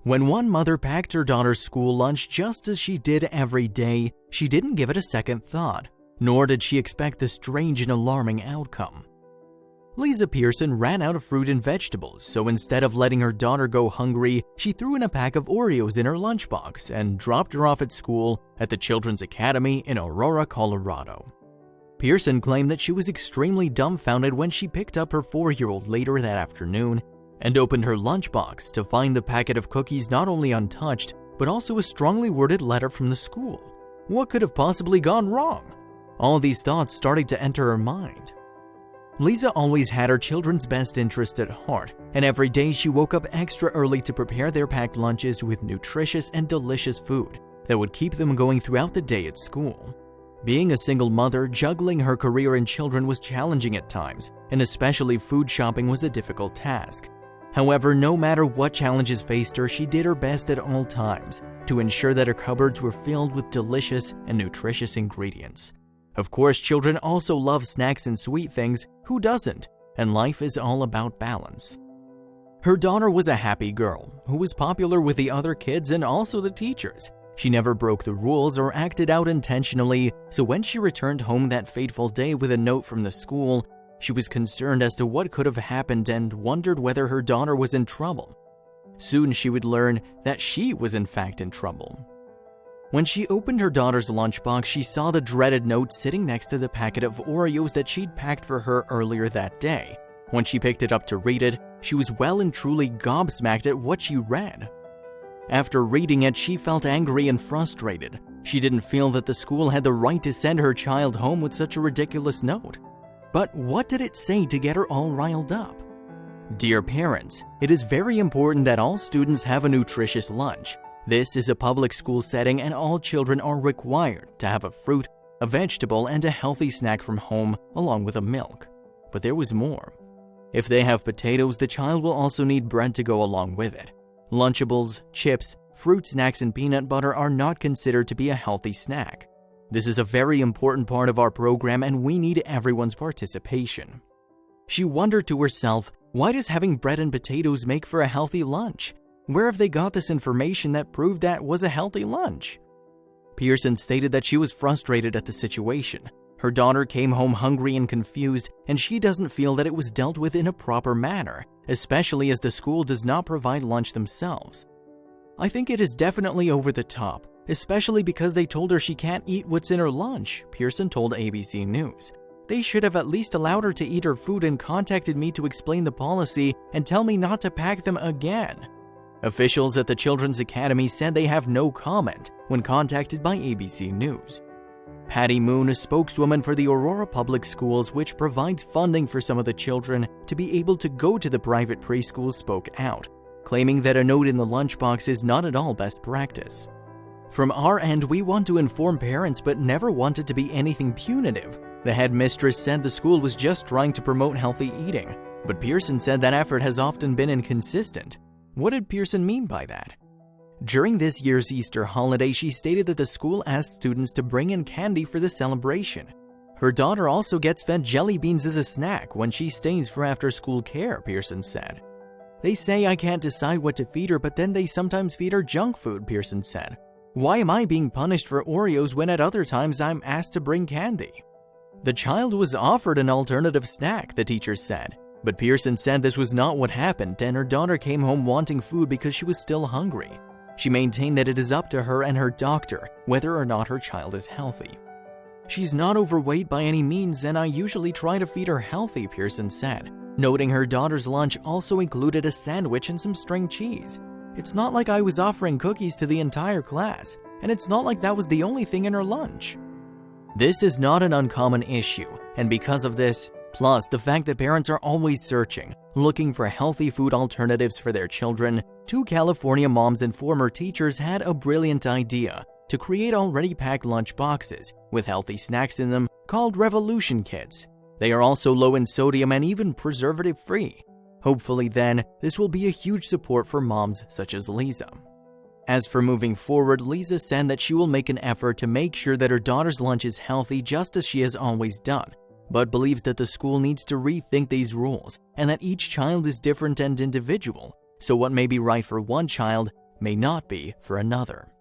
When one mother packed her daughter's school lunch just as she did every day, she didn't give it a second thought, nor did she expect the strange and alarming outcome. Lisa Pearson ran out of fruit and vegetables, so instead of letting her daughter go hungry, she threw in a pack of Oreos in her lunchbox and dropped her off at school at the Children's Academy in Aurora, Colorado. Pearson claimed that she was extremely dumbfounded when she picked up her 4-year-old later that afternoon and opened her lunchbox to find the packet of cookies not only untouched, but also a strongly worded letter from the school. What could have possibly gone wrong? All these thoughts started to enter her mind. Lisa always had her children's best interest at heart, and every day she woke up extra early to prepare their packed lunches with nutritious and delicious food that would keep them going throughout the day at school. Being a single mother, juggling her career and children was challenging at times, and especially food shopping was a difficult task. However, no matter what challenges faced her, she did her best at all times to ensure that her cupboards were filled with delicious and nutritious ingredients. Of course, children also love snacks and sweet things. Who doesn't? And life is all about balance. Her daughter was a happy girl who was popular with the other kids and also the teachers. She never broke the rules or acted out intentionally, so when she returned home that fateful day with a note from the school, she was concerned as to what could have happened and wondered whether her daughter was in trouble. Soon she would learn that she was in fact in trouble. When she opened her daughter's lunchbox, she saw the dreaded note sitting next to the packet of Oreos that she'd packed for her earlier that day. When she picked it up to read it, she was well and truly gobsmacked at what she read. After reading it, she felt angry and frustrated. She didn't feel that the school had the right to send her child home with such a ridiculous note. But what did it say to get her all riled up? Dear parents, it is very important that all students have a nutritious lunch. This is a public school setting and all children are required to have a fruit, a vegetable, and a healthy snack from home along with a milk. But there was more. If they have potatoes, the child will also need bread to go along with it. Lunchables, chips, fruit snacks, and peanut butter are not considered to be a healthy snack. This is a very important part of our program and we need everyone's participation. She wondered to herself, why does having bread and potatoes make for a healthy lunch? Where have they got this information that proved that was a healthy lunch? Pearson stated that she was frustrated at the situation. Her daughter came home hungry and confused, and she doesn't feel that it was dealt with in a proper manner, especially as the school does not provide lunch themselves. I think it is definitely over the top, especially because they told her she can't eat what's in her lunch, Pearson told ABC News. They should have at least allowed her to eat her food and contacted me to explain the policy and tell me not to pack them again. Officials at the Children's Academy said they have no comment when contacted by ABC News. Patty Moon, a spokeswoman for the Aurora Public Schools, which provides funding for some of the children to be able to go to the private preschool, spoke out, claiming that a note in the lunchbox is not at all best practice. From our end, we want to inform parents but never want it to be anything punitive. The headmistress said the school was just trying to promote healthy eating, but Pearson said that effort has often been inconsistent. What did Pearson mean by that? During this year's Easter holiday, she stated that the school asked students to bring in candy for the celebration. Her daughter also gets fed jelly beans as a snack when she stays for after-school care, Pearson said. They say I can't decide what to feed her, but then they sometimes feed her junk food, Pearson said. Why am I being punished for Oreos when at other times I'm asked to bring candy? The child was offered an alternative snack, the teacher said. But Pearson said this was not what happened and her daughter came home wanting food because she was still hungry. She maintained that it is up to her and her doctor whether or not her child is healthy. She's not overweight by any means and I usually try to feed her healthy, Pearson said, noting her daughter's lunch also included a sandwich and some string cheese. It's not like I was offering cookies to the entire class, and it's not like that was the only thing in her lunch. This is not an uncommon issue, and because of this, plus the fact that parents are always searching, looking for healthy food alternatives for their children, 2 California moms and former teachers had a brilliant idea to create already packed lunch boxes with healthy snacks in them called Revolution Kits. They are also low in sodium and even preservative-free. Hopefully then, this will be a huge support for moms such as Lisa. As for moving forward, Lisa said that she will make an effort to make sure that her daughter's lunch is healthy just as she has always done, but believes that the school needs to rethink these rules and that each child is different and individual, so what may be right for one child may not be for another.